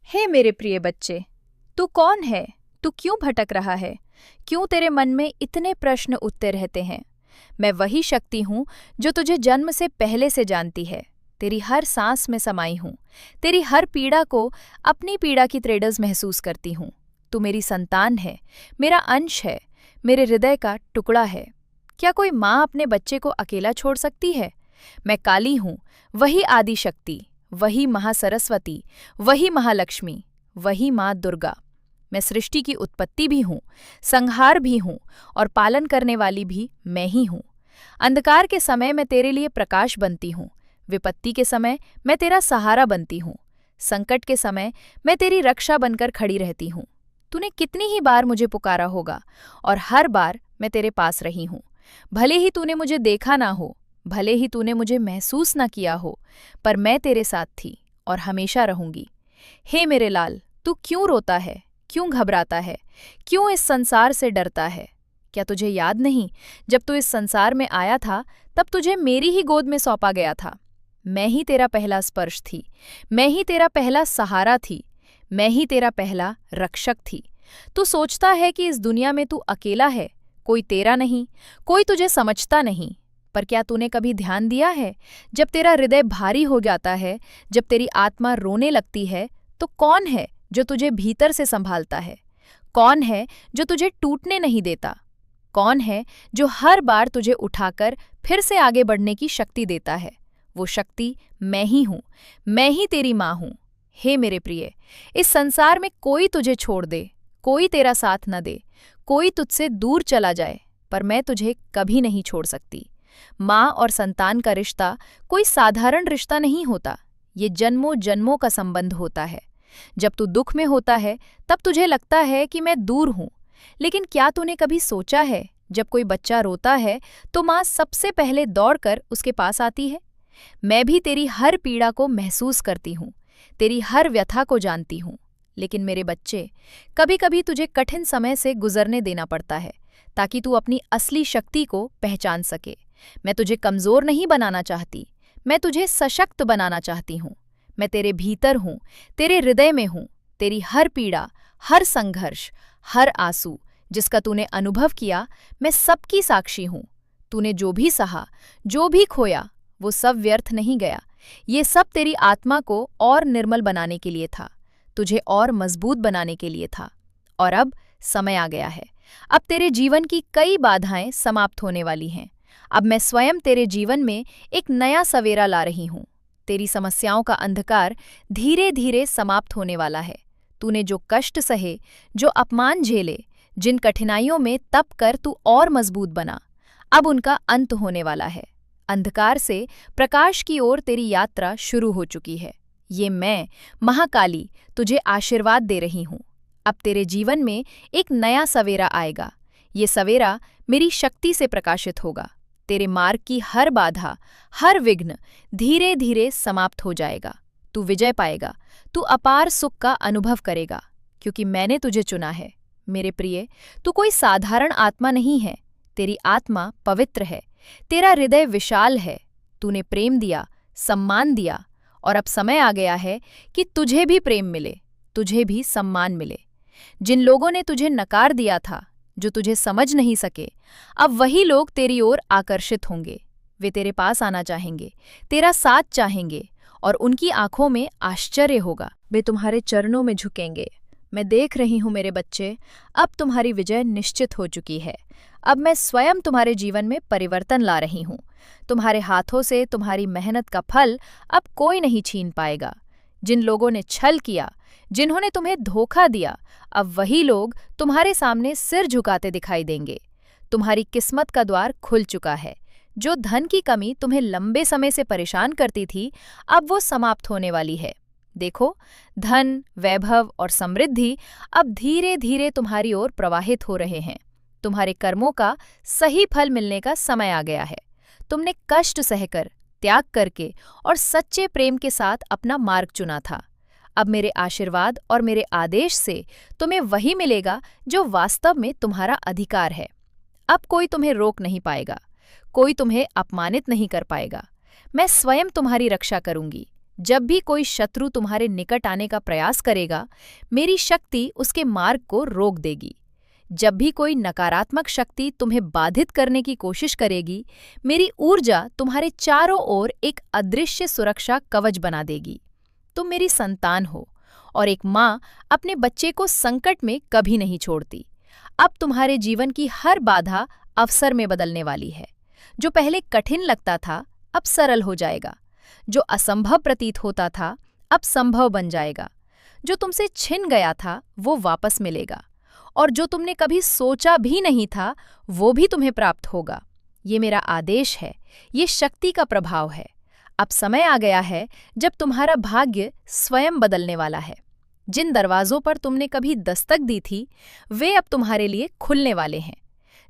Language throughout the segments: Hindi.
हे मेरे प्रिय बच्चे, तू कौन है? तू क्यों भटक रहा है? क्यों तेरे मन में इतने प्रश्न उठते रहते हैं? मैं वही शक्ति हूँ जो तुझे जन्म से पहले से जानती है। तेरी हर सांस में समाई हूँ। तेरी हर पीड़ा को अपनी पीड़ा की ट्रेडर्स महसूस करती हूँ। तू मेरी संतान है, मेरा अंश है, मेरे हृदय का टुकड़ा है। क्या कोई माँ अपने बच्चे को अकेला छोड़ सकती है? मैं काली हूँ, वही आदि शक्ति, वही महासरस्वती, वही महालक्ष्मी, वही माँ दुर्गा। मैं सृष्टि की उत्पत्ति भी हूँ, संहार भी हूँ और पालन करने वाली भी मैं ही हूँ। अंधकार के समय मैं तेरे लिए प्रकाश बनती हूँ। विपत्ति के समय मैं तेरा सहारा बनती हूँ। संकट के समय मैं तेरी रक्षा बनकर खड़ी रहती हूँ। तूने कितनी ही बार मुझे पुकारा होगा और हर बार मैं तेरे पास रही हूँ। भले ही तूने मुझे देखा ना हो, भले ही तूने मुझे महसूस ना किया हो, पर मैं तेरे साथ थी और हमेशा रहूंगी। हे मेरे लाल, तू क्यों रोता है? क्यों घबराता है? क्यों इस संसार से डरता है? क्या तुझे याद नहीं, जब तू इस संसार में आया था तब तुझे मेरी ही गोद में सौंपा गया था। मैं ही तेरा पहला स्पर्श थी, मैं ही तेरा पहला सहारा थी, मैं ही तेरा पहला रक्षक थी। तू सोचता है कि इस दुनिया में तू अकेला है, कोई तेरा नहीं, कोई तुझे समझता नहीं। पर क्या तूने कभी ध्यान दिया है, जब तेरा हृदय भारी हो जाता है, जब तेरी आत्मा रोने लगती है, तो कौन है जो तुझे भीतर से संभालता है? कौन है जो तुझे टूटने नहीं देता? कौन है जो हर बार तुझे उठाकर फिर से आगे बढ़ने की शक्ति देता है? वो शक्ति मैं ही हूँ, मैं ही तेरी माँ हूँ। हे मेरे प्रिय, इस संसार में कोई तुझे छोड़ दे, कोई तेरा साथ न दे, कोई तुझसे दूर चला जाए, पर मैं तुझे कभी नहीं छोड़ सकती। माँ और संतान का रिश्ता कोई साधारण रिश्ता नहीं होता, ये जन्मों जन्मों का संबंध होता है। जब तू दुख में होता है तब तुझे लगता है कि मैं दूर हूँ, लेकिन क्या तूने कभी सोचा है, जब कोई बच्चा रोता है तो माँ सबसे पहले दौड़कर उसके पास आती है? मैं भी तेरी हर पीड़ा को महसूस करती हूँ, तेरी हर व्यथा को जानती हूँ। लेकिन मेरे बच्चे, कभी कभी तुझे कठिन समय से गुजरने देना पड़ता है, ताकि तू अपनी असली शक्ति को पहचान सके। मैं तुझे कमजोर नहीं बनाना चाहती, मैं तुझे सशक्त बनाना चाहती हूँ। मैं तेरे भीतर हूँ, तेरे हृदय में हूँ। तेरी हर पीड़ा, हर संघर्ष, हर आंसू जिसका तूने अनुभव किया, मैं सबकी साक्षी हूँ। तूने जो भी सहा, जो भी खोया, वो सब व्यर्थ नहीं गया। ये सब तेरी आत्मा को और निर्मल बनाने के लिए था, तुझे और मजबूत बनाने के लिए था। और अब समय आ गया है। अब तेरे जीवन की कई बाधाएं समाप्त होने वाली हैं। अब मैं स्वयं तेरे जीवन में एक नया सवेरा ला रही हूँ। तेरी समस्याओं का अंधकार धीरे धीरे समाप्त होने वाला है। तूने जो कष्ट सहे, जो अपमान झेले, जिन कठिनाइयों में तप कर तू और मजबूत बना, अब उनका अंत होने वाला है। अंधकार से प्रकाश की ओर तेरी यात्रा शुरू हो चुकी है। ये मैं, महाकाली, तुझे आशीर्वाद दे रही हूँ। अब तेरे जीवन में एक नया सवेरा आएगा। ये सवेरा मेरी शक्ति से प्रकाशित होगा। तेरे मार्ग की हर बाधा, हर विघ्न धीरे धीरे समाप्त हो जाएगा। तू विजय पाएगा, तू अपार सुख का अनुभव करेगा, क्योंकि मैंने तुझे चुना है। मेरे प्रिय, तू कोई साधारण आत्मा नहीं है। तेरी आत्मा पवित्र है, तेरा हृदय विशाल है। तूने प्रेम दिया, सम्मान दिया, और अब समय आ गया है कि तुझे भी प्रेम मिले, तुझे भी सम्मान मिले। जिन लोगों ने तुझे नकार दिया था, जो तुझे समझ नहीं सके, अब वही लोग तेरी ओर आकर्षित होंगे। वे तेरे पास आना चाहेंगे, तेरा साथ चाहेंगे, और उनकी आंखों में आश्चर्य होगा। वे तुम्हारे चरणों में झुकेंगे। मैं देख रही हूँ मेरे बच्चे, अब तुम्हारी विजय निश्चित हो चुकी है। अब मैं स्वयं तुम्हारे जीवन में परिवर्तन ला रही हूँ। तुम्हारे हाथों से तुम्हारी मेहनत का फल अब कोई नहीं छीन पाएगा। जिन लोगों ने छल किया, जिन्होंने तुम्हें धोखा दिया, अब वही लोग तुम्हारे सामने सिर झुकाते दिखाई देंगे। तुम्हारी किस्मत का द्वार खुल चुका है। जो धन की कमी तुम्हें लंबे समय से परेशान करती थी, अब वो समाप्त होने वाली है। देखो, धन, वैभव और समृद्धि अब धीरे धीरे तुम्हारी ओर प्रवाहित हो रहे हैं। तुम्हारे कर्मों का सही फल मिलने का समय आ गया है। तुमने कष्ट सहकर, त्याग करके और सच्चे प्रेम के साथ अपना मार्ग चुना था। अब मेरे आशीर्वाद और मेरे आदेश से तुम्हें वही मिलेगा जो वास्तव में तुम्हारा अधिकार है। अब कोई तुम्हें रोक नहीं पाएगा, कोई तुम्हें अपमानित नहीं कर पाएगा। मैं स्वयं तुम्हारी रक्षा करूंगी। जब भी कोई शत्रु तुम्हारे निकट आने का प्रयास करेगा, मेरी शक्ति उसके मार्ग को रोक देगी। जब भी कोई नकारात्मक शक्ति तुम्हें बाधित करने की कोशिश करेगी, मेरी ऊर्जा तुम्हारे चारों ओर एक अदृश्य सुरक्षा कवच बना देगी। तुम मेरी संतान हो और एक माँ अपने बच्चे को संकट में कभी नहीं छोड़ती। अब तुम्हारे जीवन की हर बाधा अवसर में बदलने वाली है। जो पहले कठिन लगता था, अब सरल हो जाएगा। जो असंभव प्रतीत होता था, अब संभव बन जाएगा। जो तुमसे छिन गया था, वो वापस मिलेगा। और जो तुमने कभी सोचा भी नहीं था, वो भी तुम्हें प्राप्त होगा। ये मेरा आदेश है, ये शक्ति का प्रभाव है। अब समय आ गया है जब तुम्हारा भाग्य स्वयं बदलने वाला है। जिन दरवाजों पर तुमने कभी दस्तक दी थी, वे अब तुम्हारे लिए खुलने वाले हैं।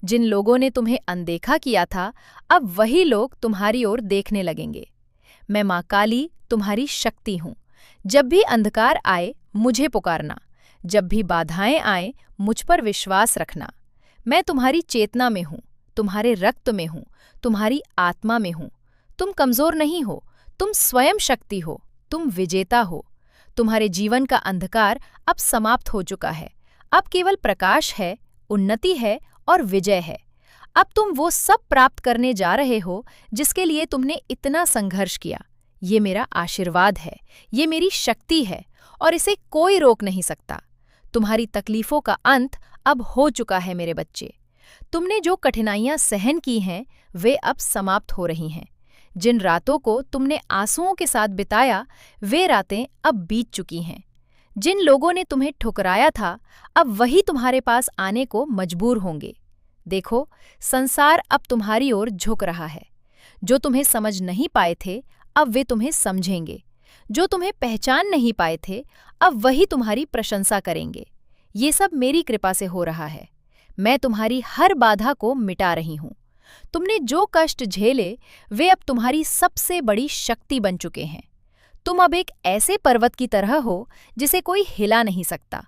जिन लोगों ने तुम्हें अनदेखा किया था, अब वही लोग तुम्हारी ओर देखने लगेंगे। मैं माँ काली तुम्हारी शक्ति हूँ। जब भी अंधकार आए, मुझे पुकारना। जब भी बाधाएं आए, मुझ पर विश्वास रखना। मैं तुम्हारी चेतना में हूँ, तुम्हारे रक्त में हूँ, तुम्हारी आत्मा में हूँ। तुम कमजोर नहीं हो, तुम स्वयं शक्ति हो, तुम विजेता हो। तुम्हारे जीवन का अंधकार अब समाप्त हो चुका है। अब केवल प्रकाश है, उन्नति है और विजय है। अब तुम वो सब प्राप्त करने जा रहे हो जिसके लिए तुमने इतना संघर्ष किया। ये मेरा आशीर्वाद है, ये मेरी शक्ति है और इसे कोई रोक नहीं सकता। तुम्हारी तकलीफों का अंत अब हो चुका है मेरे बच्चे। तुमने जो कठिनाइयां सहन की हैं, वे अब समाप्त हो रही हैं। जिन रातों को तुमने आंसुओं के साथ बिताया, वे रातें अब बीत चुकी हैं। जिन लोगों ने तुम्हें ठुकराया था, अब वही तुम्हारे पास आने को मजबूर होंगे। देखो, संसार अब तुम्हारी ओर झुक रहा है। जो तुम्हें समझ नहीं पाए थे, अब वे तुम्हें समझेंगे। जो तुम्हें पहचान नहीं पाए थे, अब वही तुम्हारी प्रशंसा करेंगे। ये सब मेरी कृपा से हो रहा है। मैं तुम्हारी हर बाधा को मिटा रही हूँ। तुमने जो कष्ट झेले, वे अब तुम्हारी सबसे बड़ी शक्ति बन चुके हैं। तुम अब एक ऐसे पर्वत की तरह हो जिसे कोई हिला नहीं सकता।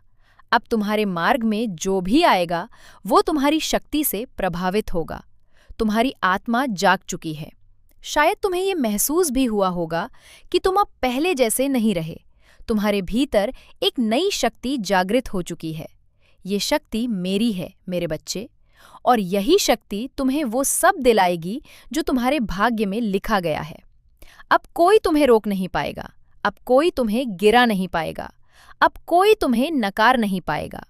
अब तुम्हारे मार्ग में जो भी आएगा, वो तुम्हारी शक्ति से प्रभावित होगा। तुम्हारी आत्मा जाग चुकी है। शायद तुम्हें ये महसूस भी हुआ होगा कि तुम अब पहले जैसे नहीं रहे। तुम्हारे भीतर एक नई शक्ति जागृत हो चुकी है। ये शक्ति मेरी है मेरे बच्चे, और यही शक्ति तुम्हें वो सब दिलाएगी जो तुम्हारे भाग्य में लिखा गया है। अब कोई तुम्हें रोक नहीं पाएगा, अब कोई तुम्हें गिरा नहीं पाएगा, अब कोई तुम्हें नकार नहीं पाएगा।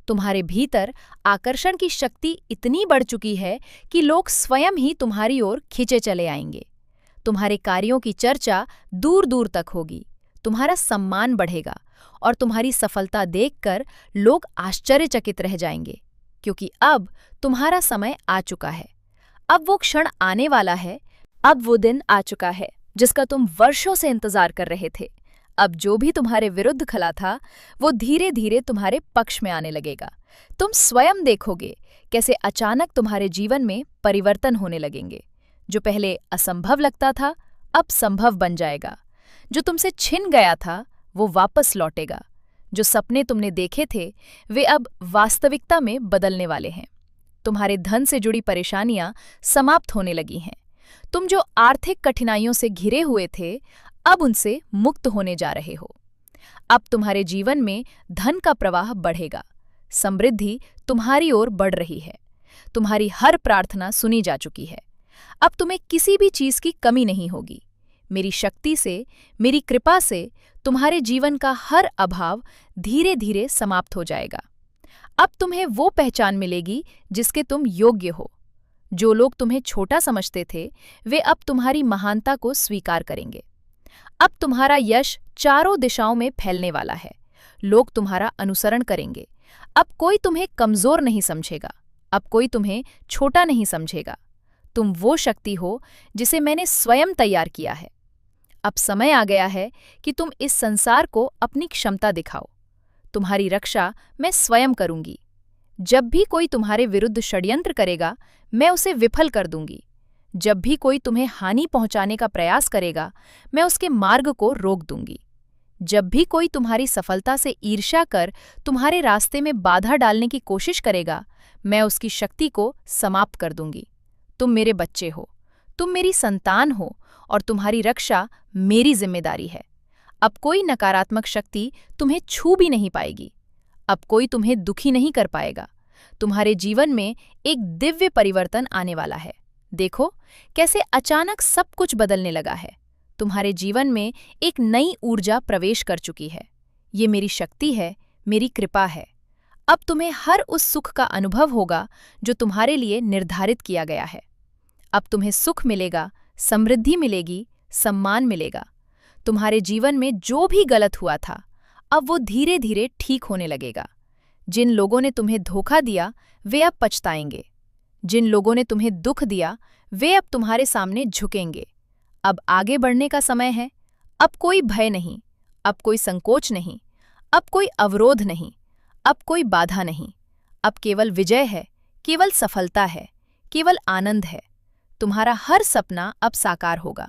तुम्हारे भीतर आकर्षण की शक्ति इतनी बढ़ चुकी है कि लोग स्वयं ही तुम्हारी ओर खींचे चले आएंगे। तुम्हारे कार्यों की चर्चा दूर दूर तक होगी। तुम्हारा सम्मान बढ़ेगा और तुम्हारी सफलता देखकर लोग आश्चर्यचकित रह जाएंगे, क्योंकि अब तुम्हारा समय आ चुका है। अब वो क्षण आने वाला है, अब वो दिन आ चुका है जिसका तुम वर्षों से इंतजार कर रहे थे। अब जो भी तुम्हारे विरुद्ध खड़ा था, वो धीरे धीरे तुम्हारे पक्ष में आने लगेगा। तुम स्वयं देखोगे कैसे अचानक तुम्हारे जीवन में परिवर्तन होने लगेंगे। जो पहले असंभव लगता था, अब संभव बन जाएगा। जो तुमसे छिन गया था, वो वापस लौटेगा। जो सपने तुमने देखे थे, वे अब वास्तविकता में बदलने वाले हैं। तुम्हारे धन से जुड़ी परेशानियां समाप्त होने लगी हैं। तुम जो आर्थिक कठिनाइयों से घिरे हुए थे, अब उनसे मुक्त होने जा रहे हो। अब तुम्हारे जीवन में धन का प्रवाह बढ़ेगा। समृद्धि तुम्हारी ओर बढ़ रही है। तुम्हारी हर प्रार्थना सुनी जा चुकी है। अब तुम्हें किसी भी चीज की कमी नहीं होगी। मेरी शक्ति से, मेरी कृपा से तुम्हारे जीवन का हर अभाव धीरे धीरे समाप्त हो जाएगा। अब तुम्हें वो पहचान मिलेगी जिसके तुम योग्य हो। जो लोग तुम्हें छोटा समझते थे, वे अब तुम्हारी महानता को स्वीकार करेंगे। अब तुम्हारा यश चारों दिशाओं में फैलने वाला है। लोग तुम्हारा अनुसरण करेंगे। अब कोई तुम्हें कमजोर नहीं समझेगा, अब कोई तुम्हें छोटा नहीं समझेगा। तुम वो शक्ति हो जिसे मैंने स्वयं तैयार किया है। अब समय आ गया है कि तुम इस संसार को अपनी क्षमता दिखाओ। तुम्हारी रक्षा मैं स्वयं करूंगी। जब भी कोई तुम्हारे विरुद्ध षड्यंत्र करेगा, मैं उसे विफल कर दूंगी। जब भी कोई तुम्हें हानि पहुंचाने का प्रयास करेगा, मैं उसके मार्ग को रोक दूंगी। जब भी कोई तुम्हारी सफलता से ईर्ष्या कर तुम्हारे रास्ते में बाधा डालने की कोशिश करेगा, मैं उसकी शक्ति को समाप्त कर दूंगी। तुम मेरे बच्चे हो, तुम मेरी संतान हो और तुम्हारी रक्षा मेरी जिम्मेदारी है। अब कोई नकारात्मक शक्ति तुम्हें छू भी नहीं पाएगी। अब कोई तुम्हें दुखी नहीं कर पाएगा। तुम्हारे जीवन में एक दिव्य परिवर्तन आने वाला है। देखो कैसे अचानक सब कुछ बदलने लगा है। तुम्हारे जीवन में एक नई ऊर्जा प्रवेश कर चुकी है। ये मेरी शक्ति है, मेरी कृपा है। अब तुम्हें हर उस सुख का अनुभव होगा जो तुम्हारे लिए निर्धारित किया गया है। अब तुम्हें सुख मिलेगा, समृद्धि मिलेगी, सम्मान मिलेगा। तुम्हारे जीवन में जो भी गलत हुआ था, अब वो धीरे धीरे ठीक होने लगेगा। जिन लोगों ने तुम्हें धोखा दिया, वे अब पछताएंगे। जिन लोगों ने तुम्हें दुख दिया, वे अब तुम्हारे सामने झुकेंगे। अब आगे बढ़ने का समय है। अब कोई भय नहीं, अब कोई संकोच नहीं, अब कोई अवरोध नहीं, अब कोई बाधा नहीं। अब केवल विजय है, केवल सफलता है, केवल आनंद है। तुम्हारा हर सपना अब साकार होगा।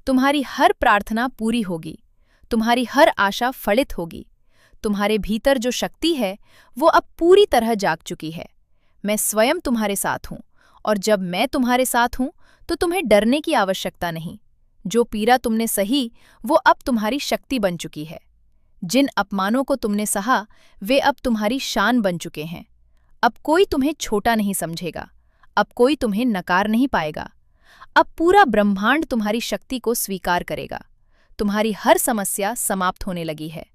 तुम्हारी हर प्रार्थना पूरी होगी। तुम्हारी हर आशा फलित होगी। तुम्हारे भीतर जो शक्ति है वो अब पूरी तरह जाग चुकी है। मैं स्वयं तुम्हारे साथ हूँ, और जब मैं तुम्हारे साथ हूँ तो तुम्हें डरने की आवश्यकता नहीं। जो पीड़ा तुमने सही वो अब तुम्हारी शक्ति बन चुकी है। जिन अपमानों को तुमने सहा वे अब तुम्हारी शान बन चुके हैं। अब कोई तुम्हें छोटा नहीं समझेगा। अब कोई तुम्हें नकार नहीं पाएगा। अब पूरा ब्रह्मांड तुम्हारी शक्ति को स्वीकार करेगा। तुम्हारी हर समस्या समाप्त होने लगी है।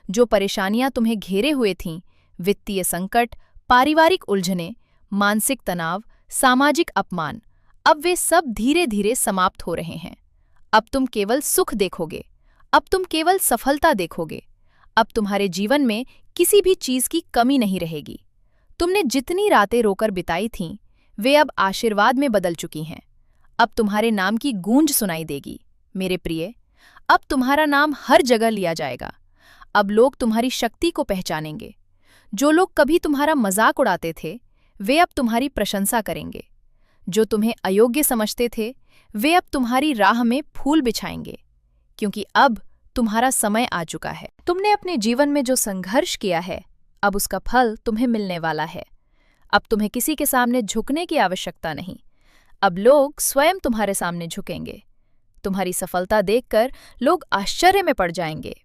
जो परेशानियां तुम्हें घेरे हुए थीं, वित्तीय संकट, पारिवारिक उलझनें, मानसिक तनाव, सामाजिक अपमान, अब वे सब धीरे धीरे समाप्त हो रहे हैं। अब तुम केवल सुख देखोगे। अब तुम केवल सफलता देखोगे। अब तुम्हारे जीवन में किसी भी चीज की कमी नहीं रहेगी। तुमने जितनी रातें रोकर बिताई थीं, वे अब आशीर्वाद में बदल चुकी हैं। अब तुम्हारे नाम की गूंज सुनाई देगी। मेरे प्रिय, अब तुम्हारा नाम हर जगह लिया जाएगा। अब लोग तुम्हारी शक्ति को पहचानेंगे। जो लोग कभी तुम्हारा मजाक उड़ाते थे, वे अब तुम्हारी प्रशंसा करेंगे। जो तुम्हें अयोग्य समझते थे, वे अब तुम्हारी राह में फूल बिछाएंगे, क्योंकि अब तुम्हारा समय आ चुका है। तुमने अपने जीवन में जो संघर्ष किया है, अब उसका फल तुम्हें मिलने वाला है। अब तुम्हें किसी के सामने झुकने की आवश्यकता नहीं। अब लोग स्वयं तुम्हारे सामने झुकेंगे। तुम्हारी सफलता देखकर लोग आश्चर्य में पड़ जाएंगे।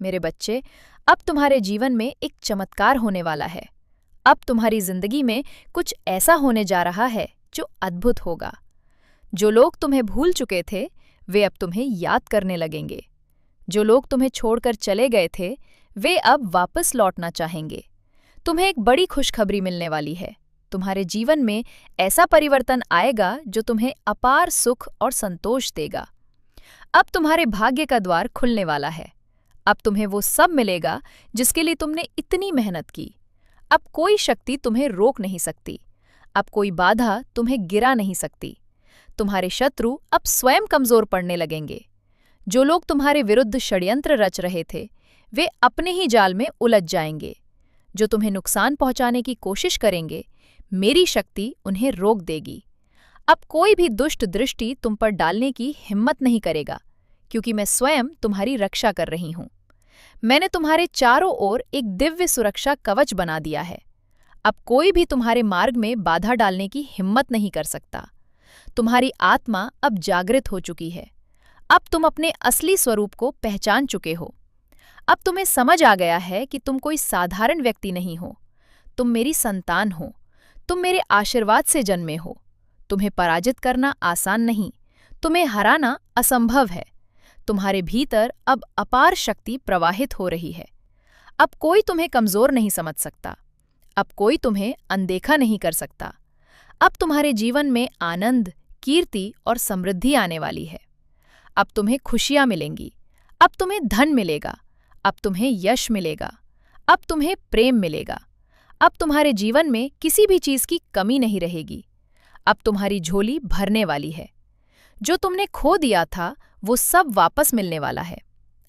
मेरे बच्चे, अब तुम्हारे जीवन में एक चमत्कार होने वाला है। अब तुम्हारी जिंदगी में कुछ ऐसा होने जा रहा है जो अद्भुत होगा। जो लोग तुम्हें भूल चुके थे, वे अब तुम्हें याद करने लगेंगे। जो लोग तुम्हें छोड़कर चले गए थे, वे अब वापस लौटना चाहेंगे। तुम्हें एक बड़ी खुशखबरी मिलने वाली है। तुम्हारे जीवन में ऐसा परिवर्तन आएगा जो तुम्हें अपार सुख और संतोष देगा। अब तुम्हारे भाग्य का द्वार खुलने वाला है। अब तुम्हें वो सब मिलेगा जिसके लिए तुमने इतनी मेहनत की। अब कोई शक्ति तुम्हें रोक नहीं सकती। अब कोई बाधा तुम्हें गिरा नहीं सकती। तुम्हारे शत्रु अब स्वयं कमजोर पड़ने लगेंगे। जो लोग तुम्हारे विरुद्ध षड्यंत्र रच रहे थे, वे अपने ही जाल में उलझ जाएंगे। जो तुम्हें नुकसान पहुंचाने की कोशिश करेंगे, मेरी शक्ति उन्हें रोक देगी। अब कोई भी दुष्ट दृष्टि तुम पर डालने की हिम्मत नहीं करेगा, क्योंकि मैं स्वयं तुम्हारी रक्षा कर रही हूं। मैंने तुम्हारे चारों ओर एक दिव्य सुरक्षा कवच बना दिया है। अब कोई भी तुम्हारे मार्ग में बाधा डालने की हिम्मत नहीं कर सकता। तुम्हारी आत्मा अब जागृत हो चुकी है। अब तुम अपने असली स्वरूप को पहचान चुके हो। अब तुम्हें समझ आ गया है कि तुम कोई साधारण व्यक्ति नहीं हो। तुम मेरी संतान हो। तुम मेरे आशीर्वाद से जन्मे हो। तुम्हें पराजित करना आसान नहीं, तुम्हें हराना असंभव है। तुम्हारे भीतर अब अपार शक्ति प्रवाहित हो रही है। अब कोई तुम्हें कमजोर नहीं समझ सकता। अब कोई तुम्हें अनदेखा नहीं कर सकता। अब तुम्हारे जीवन में आनंद, कीर्ति और समृद्धि आने वाली है। अब तुम्हें खुशियां मिलेंगी। अब तुम्हें धन मिलेगा। अब तुम्हें यश मिलेगा। अब तुम्हें प्रेम मिलेगा। अब तुम्हारे जीवन में किसी भी चीज की कमी नहीं रहेगी। अब तुम्हारी झोली भरने वाली है। जो तुमने खो दिया था, वो सब वापस मिलने वाला है।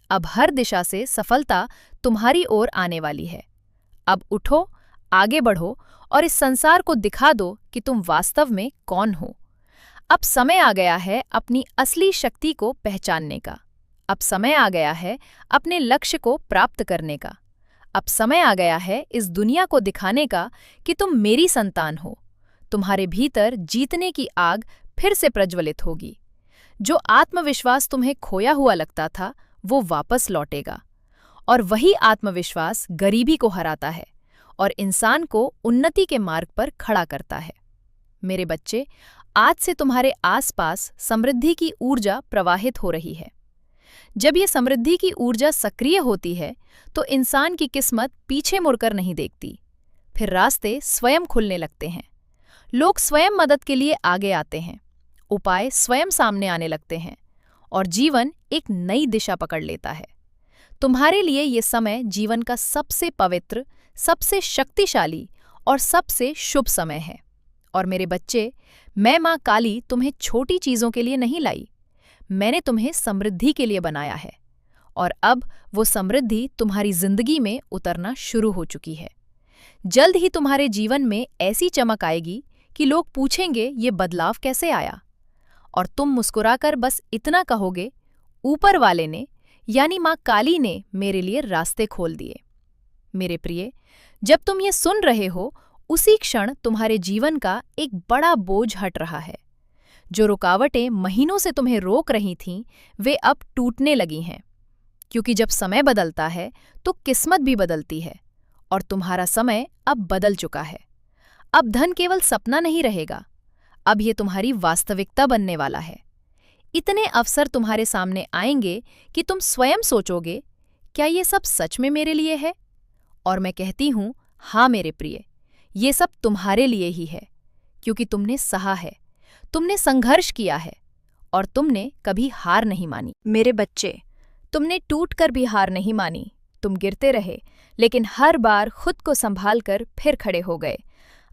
अब हर दिशा से सफलता तुम्हारी ओर आने वाली है। अब उठो, आगे बढ़ो और इस संसार को दिखा दो कि तुम वास्तव में कौन हो। अब समय आ गया है अपनी असली शक्ति को पहचानने का। अब समय आ गया है अपने लक्ष्य को प्राप्त करने का। अब समय आ गया है इस दुनिया को दिखाने का कि तुम मेरी संतान हो। तुम्हारे भीतर जीतने की आग फिर से प्रज्वलित होगी। जो आत्मविश्वास तुम्हें खोया हुआ लगता था, वो वापस लौटेगा। और वही आत्मविश्वास गरीबी को हराता है और इंसान को उन्नति के मार्ग पर खड़ा करता है। मेरे बच्चे, आज से तुम्हारे आसपास समृद्धि की ऊर्जा प्रवाहित हो रही है। जब ये समृद्धि की ऊर्जा सक्रिय होती है तो इंसान की किस्मत पीछे मुड़कर नहीं देखती। फिर रास्ते स्वयं खुलने लगते हैं। लोग स्वयं मदद के लिए आगे आते हैं, उपाय स्वयं सामने आने लगते हैं और जीवन एक नई दिशा पकड़ लेता है। तुम्हारे लिए ये समय जीवन का सबसे पवित्र, सबसे शक्तिशाली और सबसे शुभ समय है। और मेरे बच्चे, मैं माँ काली तुम्हें छोटी चीज़ों के लिए नहीं लाई, मैंने तुम्हें समृद्धि के लिए बनाया है। और अब वो समृद्धि तुम्हारी जिंदगी में उतरना शुरू हो चुकी है। जल्द ही तुम्हारे जीवन में ऐसी चमक आएगी कि लोग पूछेंगे ये बदलाव कैसे आया, और तुम मुस्कुराकर बस इतना कहोगे, ऊपर वाले ने यानी माँ काली ने मेरे लिए रास्ते खोल दिए। मेरे प्रिय, जब तुम ये सुन रहे हो उसी क्षण तुम्हारे जीवन का एक बड़ा बोझ हट रहा है। जो रुकावटें महीनों से तुम्हें रोक रही थीं, वे अब टूटने लगी हैं। क्योंकि जब समय बदलता है तो किस्मत भी बदलती है और तुम्हारा समय अब बदल चुका है। अब धन केवल सपना नहीं रहेगा, अब ये तुम्हारी वास्तविकता बनने वाला है। इतने अवसर तुम्हारे सामने आएंगे कि तुम स्वयं सोचोगे, क्या ये सब सच में मेरे लिए है? और मैं कहती हूँ, हाँ मेरे प्रिय, ये सब तुम्हारे लिए ही है, क्योंकि तुमने सहा है, तुमने संघर्ष किया है और तुमने कभी हार नहीं मानी। मेरे बच्चे, तुमने टूट कर भी हार नहीं मानी। तुम गिरते रहे, लेकिन हर बार खुद को संभाल कर फिर खड़े हो गए।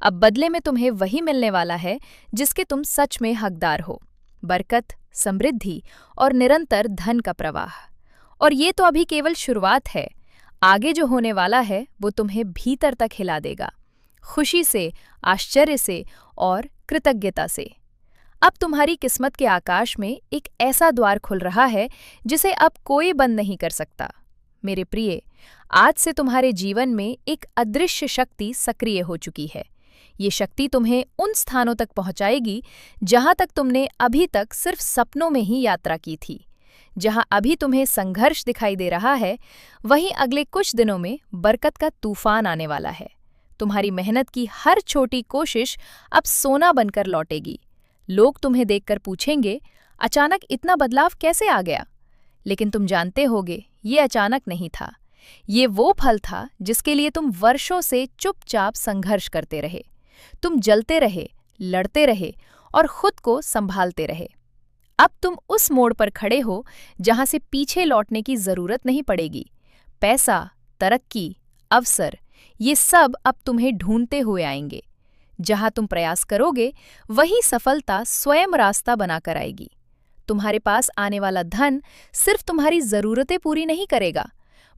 अब बदले में तुम्हें वही मिलने वाला है जिसके तुम सच में हकदार हो, बरकत, समृद्धि और निरंतर धन का प्रवाह। और ये तो अभी केवल शुरुआत है। आगे जो होने वाला है वो तुम्हें भीतर तक हिला देगा, खुशी से, आश्चर्य से और कृतज्ञता से। अब तुम्हारी किस्मत के आकाश में एक ऐसा द्वार खुल रहा है जिसे अब कोई बंद नहीं कर सकता। मेरे प्रिय, आज से तुम्हारे जीवन में एक अदृश्य शक्ति सक्रिय हो चुकी है। ये शक्ति तुम्हें उन स्थानों तक पहुंचाएगी जहां तक तुमने अभी तक सिर्फ सपनों में ही यात्रा की थी। जहां अभी तुम्हें संघर्ष दिखाई दे रहा है, वहीं अगले कुछ दिनों में बरकत का तूफान आने वाला है। तुम्हारी मेहनत की हर छोटी कोशिश अब सोना बनकर लौटेगी। लोग तुम्हें देखकर पूछेंगे, अचानक इतना बदलाव कैसे आ गया? लेकिन तुम जानते होगे, ये अचानक नहीं था। ये वो फल था जिसके लिए तुम वर्षों से चुपचाप संघर्ष करते रहे। तुम जलते रहे, लड़ते रहे और खुद को संभालते रहे। अब तुम उस मोड़ पर खड़े हो जहां से पीछे लौटने की जरूरत नहीं पड़ेगी। पैसा, तरक्की, अवसर, ये सब अब तुम्हें ढूंढते हुए आएंगे। जहां तुम प्रयास करोगे, वही सफलता स्वयं रास्ता बनाकर आएगी। तुम्हारे पास आने वाला धन सिर्फ तुम्हारी जरूरतें पूरी नहीं करेगा,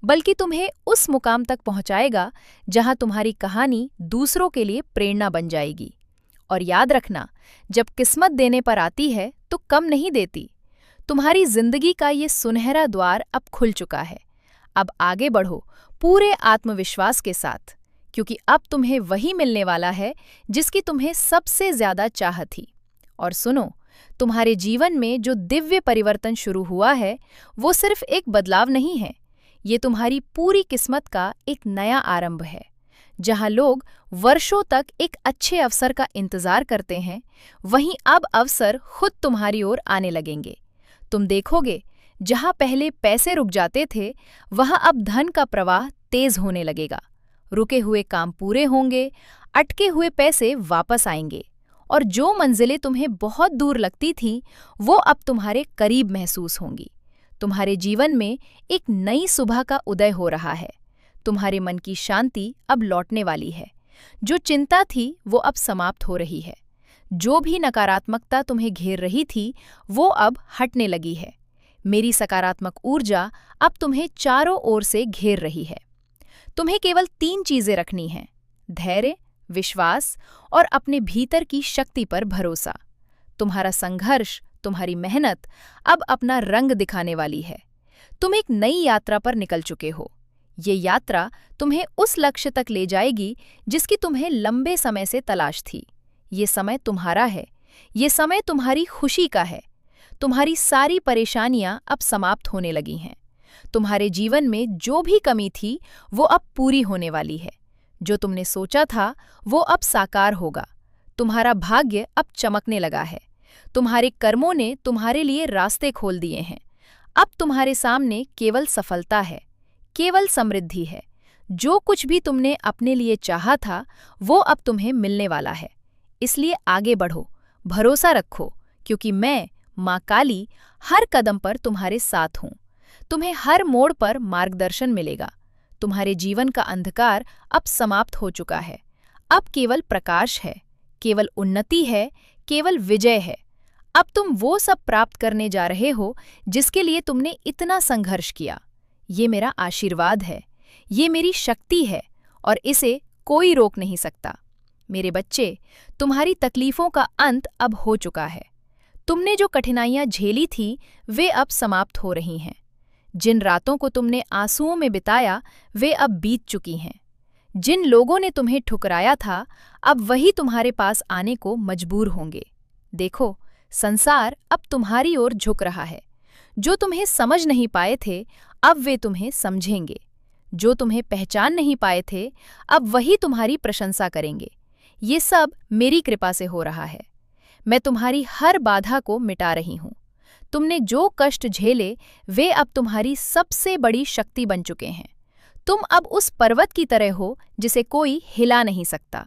बल्कि तुम्हें उस मुकाम तक पहुंचाएगा जहां तुम्हारी कहानी दूसरों के लिए प्रेरणा बन जाएगी। और याद रखना, जब किस्मत देने पर आती है तो कम नहीं देती। तुम्हारी जिंदगी का ये सुनहरा द्वार अब खुल चुका है। अब आगे बढ़ो पूरे आत्मविश्वास के साथ, क्योंकि अब तुम्हें वही मिलने वाला है जिसकी तुम्हें सबसे ज्यादा चाह थी। और सुनो, तुम्हारे जीवन में जो दिव्य परिवर्तन शुरू हुआ है, वो सिर्फ एक बदलाव नहीं है, ये तुम्हारी पूरी किस्मत का एक नया आरंभ है। जहां लोग वर्षों तक एक अच्छे अवसर का इंतजार करते हैं, वहीं अब अवसर खुद तुम्हारी ओर आने लगेंगे। तुम देखोगे, जहां पहले पैसे रुक जाते थे, वहां अब धन का प्रवाह तेज होने लगेगा। रुके हुए काम पूरे होंगे, अटके हुए पैसे वापस आएंगे, और जो मंजिलें तुम्हें बहुत दूर लगती थीं, वो अब तुम्हारे करीब महसूस होंगी। तुम्हारे जीवन में एक नई सुबह का उदय हो रहा है। तुम्हारे मन की शांति अब लौटने वाली है। जो चिंता थी वो अब समाप्त हो रही है। जो भी नकारात्मकता तुम्हें घेर रही थी, वो अब हटने लगी है। मेरी सकारात्मक ऊर्जा अब तुम्हें चारों ओर से घेर रही है। तुम्हें केवल 3 चीजें रखनी हैं: धैर्य, विश्वास और अपने भीतर की शक्ति पर भरोसा। तुम्हारा संघर्ष, तुम्हारी मेहनत अब अपना रंग दिखाने वाली है। तुम एक नई यात्रा पर निकल चुके हो। ये यात्रा तुम्हें उस लक्ष्य तक ले जाएगी जिसकी तुम्हें लंबे समय से तलाश थी। ये समय तुम्हारा है। ये समय तुम्हारी खुशी का है। तुम्हारी सारी परेशानियां अब समाप्त होने लगी हैं। तुम्हारे जीवन में जो भी कमी थी वो अब पूरी होने वाली है। जो तुमने सोचा था वो अब साकार होगा। तुम्हारा भाग्य अब चमकने लगा है। तुम्हारे कर्मों ने तुम्हारे लिए रास्ते खोल दिए हैं। अब तुम्हारे सामने केवल सफलता है, केवल समृद्धि है। जो कुछ भी तुमने अपने लिए चाहा था वो अब तुम्हें मिलने वाला है। इसलिए आगे बढ़ो, भरोसा रखो, क्योंकि मैं, माँ काली, हर कदम पर तुम्हारे साथ हूँ। तुम्हें हर मोड़ पर मार्गदर्शन मिलेगा। तुम्हारे जीवन का अंधकार अब समाप्त हो चुका है। अब केवल प्रकाश है, केवल उन्नति है, केवल विजय है। अब तुम वो सब प्राप्त करने जा रहे हो जिसके लिए तुमने इतना संघर्ष किया। ये मेरा आशीर्वाद है, ये मेरी शक्ति है और इसे कोई रोक नहीं सकता। मेरे बच्चे, तुम्हारी तकलीफों का अंत अब हो चुका है। तुमने जो कठिनाइयां झेली थी वे अब समाप्त हो रही हैं। जिन रातों को तुमने आंसुओं में बिताया वे अब बीत चुकी हैं। जिन लोगों ने तुम्हें ठुकराया था अब वही तुम्हारे पास आने को मजबूर होंगे। देखो, संसार अब तुम्हारी ओर झुक रहा है। जो तुम्हें समझ नहीं पाए थे अब वे तुम्हें समझेंगे। जो तुम्हें पहचान नहीं पाए थे अब वही तुम्हारी प्रशंसा करेंगे। ये सब मेरी कृपा से हो रहा है। मैं तुम्हारी हर बाधा को मिटा रही हूँ। तुमने जो कष्ट झेले वे अब तुम्हारी सबसे बड़ी शक्ति बन चुके हैं। तुम अब उस पर्वत की तरह हो जिसे कोई हिला नहीं सकता।